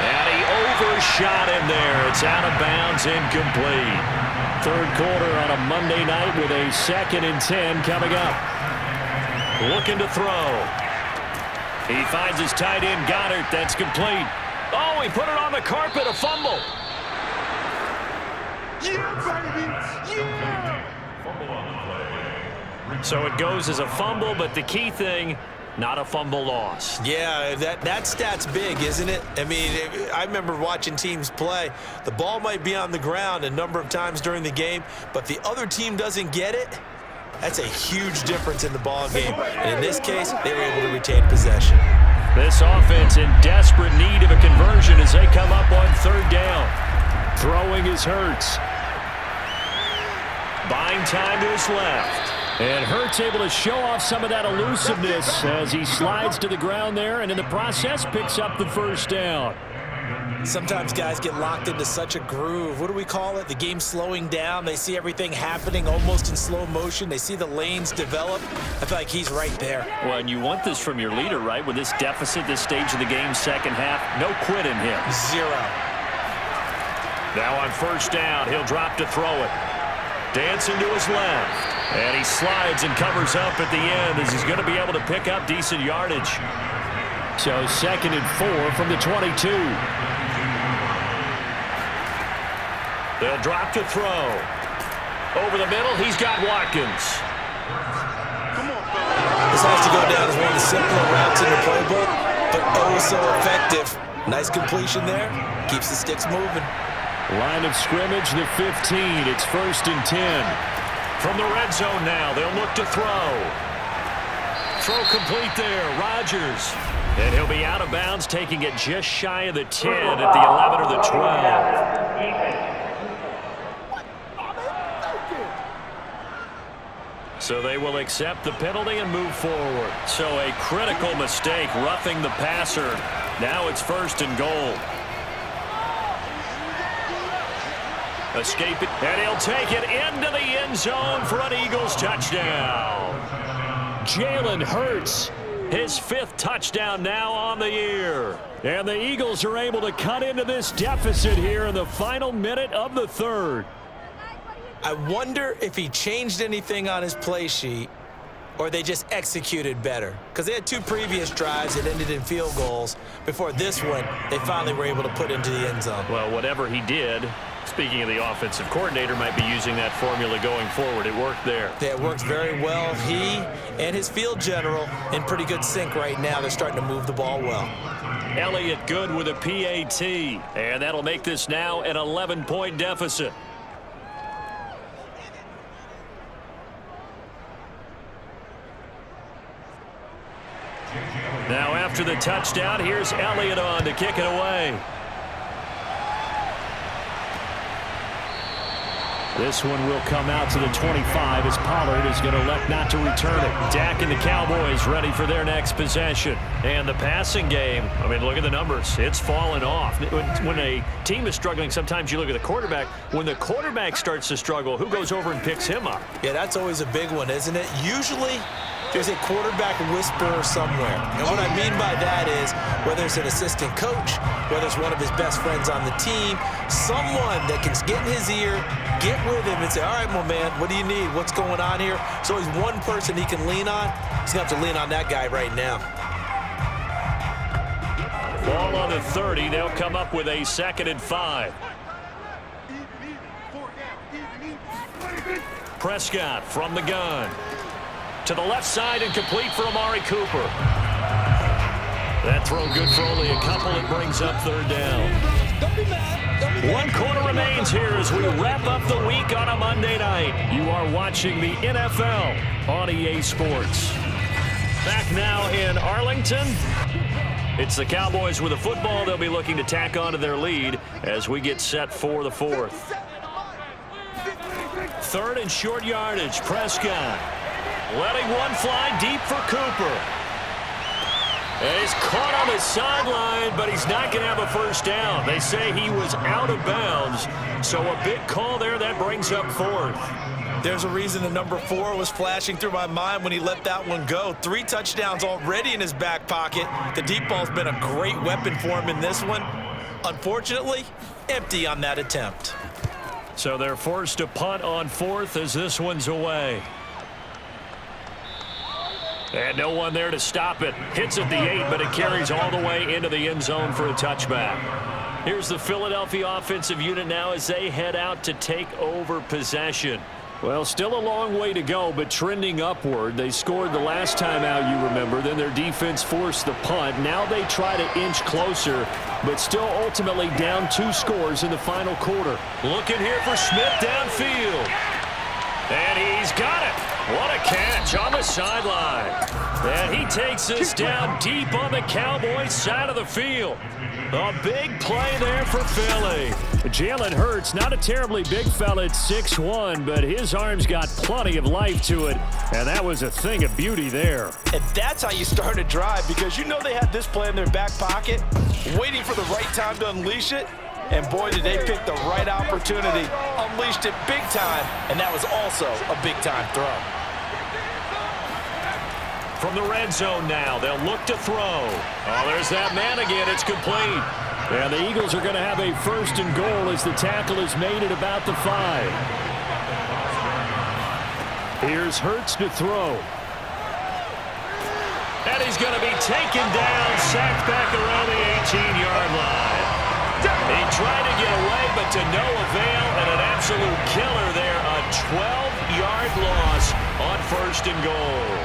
And he overshot him there. It's out of bounds, incomplete. 3rd quarter on a Monday night with a 2nd and 10 coming up. Looking to throw. He finds his tight end, Goddard. That's complete. Oh, he put it on the carpet, a fumble. Yeah, baby! Yeah! So it goes as a fumble, but the key thing, not a fumble loss. Yeah, that stat's big, isn't it? I mean, I remember watching teams play. The ball might be on the ground a number of times during the game, but the other team doesn't get it. That's a huge difference in the ball game. And in this case, they were able to retain possession. This offense in desperate need of a conversion as they come up on 3rd down. Throwing is Hurts. Buying time to his left. And Hurts able to show off some of that elusiveness as he slides to the ground there and in the process picks up the 1st down. Sometimes guys get locked into such a groove. What do we call it? The game slowing down. They see everything happening almost in slow motion. They see the lanes develop. I feel like he's right there. Well, and you want this from your leader, right? With this deficit, this stage of the game, 2nd half, no quit in him. 0. Now on 1st down, he'll drop to throw it. Dancing to his left. And he slides and covers up at the end as he's going to be able to pick up decent yardage. So 2nd and 4 from the 22. They'll drop to throw. Over the middle, he's got Watkins. Come on, fellas. This has to go down as one of the simpler routes in the playbook, but oh so effective. Nice completion there. Keeps the sticks moving. Line of scrimmage, the 15. It's 1st and 10. From the red zone now, they'll look to throw. Throw complete there, Rodgers. And he'll be out of bounds, taking it just shy of the 10 at the 11 or the 12. So they will accept the penalty and move forward. So a critical mistake, roughing the passer. Now it's 1st and goal. Escape it, and he'll take it into the end zone for an Eagles touchdown. Jalen Hurts, his 5th touchdown now on the year. And the Eagles are able to cut into this deficit here in the final minute of the 3rd. I wonder if he changed anything on his play sheet or they just executed better. Because they had 2 previous drives that ended in field goals. Before this one, they finally were able to put into the end zone. Well, whatever he did, speaking of the offensive coordinator, might be using that formula going forward. It worked there. Yeah, it worked very well. He and his field general in pretty good sync right now. They're starting to move the ball well. Elliott good with a PAT. And that'll make this now an 11-point deficit. Now after the touchdown, here's Elliott on to kick it away. This one will come out to the 25 as Pollard is going to elect not to return it. Dak and the Cowboys ready for their next possession. And the passing game, I mean, look at the numbers. It's fallen off. When a team is struggling, sometimes you look at the quarterback. When the quarterback starts to struggle, who goes over and picks him up? Yeah, that's always a big one, isn't it? Usually, there's a quarterback whisperer somewhere. And what I mean by that is whether it's an assistant coach, whether it's one of his best friends on the team, someone that can get in his ear, get with him and say, all right, my man, what do you need? What's going on here? So he's one person he can lean on. He's going to have to lean on that guy right now. Ball on the 30. They'll come up with a 2nd and 5. Prescott from the gun. To the left side and complete for Amari Cooper. That throw good for only a couple. It brings up 3rd down. 1 quarter remains here as we wrap up the week on a Monday night. You are watching the NFL on EA Sports. Back now in Arlington. It's the Cowboys with the football. They'll be looking to tack on to their lead as we get set for the 4th. 3rd and short yardage. Prescott. Letting one fly deep for Cooper. And he's caught on the sideline, but he's not going to have a 1st down. They say he was out of bounds, so a big call there. That brings up 4th. There's a reason the number 4 was flashing through my mind when he let that one go. 3 touchdowns already in his back pocket. The deep ball's been a great weapon for him in this one. Unfortunately, empty on that attempt. So they're forced to punt on 4th as this one's away. And no one there to stop it. Hits at the 8, but it carries all the way into the end zone for a touchback. Here's the Philadelphia offensive unit now as they head out to take over possession. Well, still a long way to go, but trending upward. They scored the last time out, you remember. Then their defense forced the punt. Now they try to inch closer, but still ultimately down 2 scores in the final quarter. Looking here for Smith downfield. And he's got it. What a catch on the sideline. And he takes this down deep on the Cowboys side of the field. A big play there for Philly. Jalen Hurts, not a terribly big fella at 6'1", but his arms got plenty of life to it, and that was a thing of beauty there. And that's how you start a drive, because you know they had this play in their back pocket, waiting for the right time to unleash it. And boy, did they pick the right opportunity. Unleashed it big time, and that was also a big-time throw. From the red zone now, they'll look to throw. Oh, there's that man again. It's complete. And the Eagles are going to have a 1st and goal as the tackle is made at about the 5. Here's Hurts to throw. And he's going to be taken down, sacked back around the 18-yard line. He tried to get away, but to no avail, and an absolute killer there. A 12-yard loss on 1st and goal.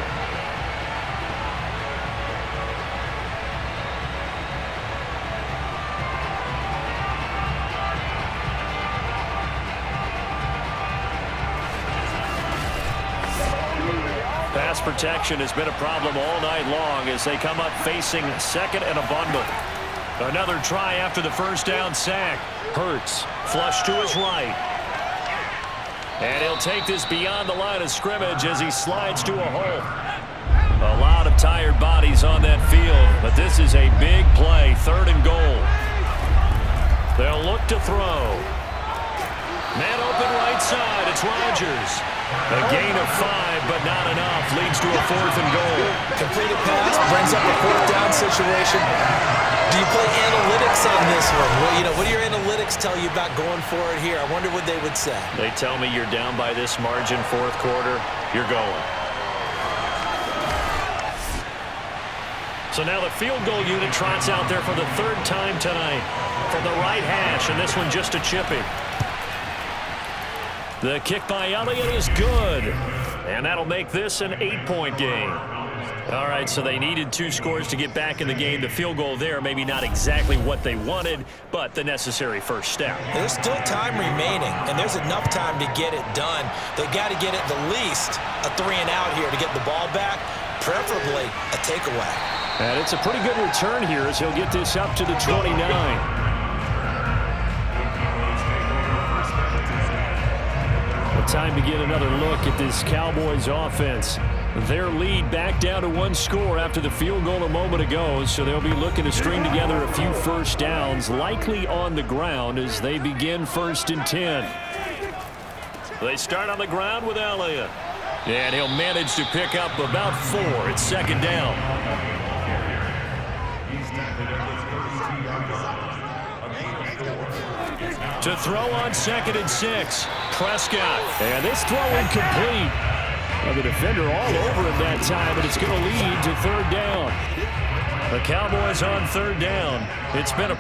Pass protection has been a problem all night long as they come up facing 2nd and a bundle. Another try after the 1st down sack. Hurts flush to his right. And he'll take this beyond the line of scrimmage as he slides to a hole. A lot of tired bodies on that field, but this is a big play. 3rd and goal. They'll look to throw. Man open right side. It's Rodgers. A gain of 5, but not enough. Leads to a 4th and goal. Completed pass brings up a 4th down situation. Do you play analytics on this one? Well, what do your analytics tell you about going for it here? I wonder what they would say. They tell me you're down by this margin, 4th quarter. You're going. So now the field goal unit trots out there for the 3rd time tonight. From the right hash, and this one just a chippy. The kick by Elliott is good. And that'll make this an 8-point game. All right, so they needed 2 scores to get back in the game. The field goal there, maybe not exactly what they wanted, but the necessary 1st step. There's still time remaining, and there's enough time to get it done. They've got to get at the least a 3-and-out here to get the ball back, preferably a takeaway. And it's a pretty good return here as he'll get this up to the 29. time to get another look at this Cowboys offense. Their lead back down to one score after the field goal a moment ago, so they'll be looking to string together a few first downs, likely on the ground as they begin 1st and 10. They start on the ground with Elliott. And he'll manage to pick up about 4 at 2nd down. To throw on 2nd and 6. Prescott. And this throw incomplete. Well, the defender all over him that time, and it's going to lead to 3rd down. The Cowboys on 3rd down. It's been a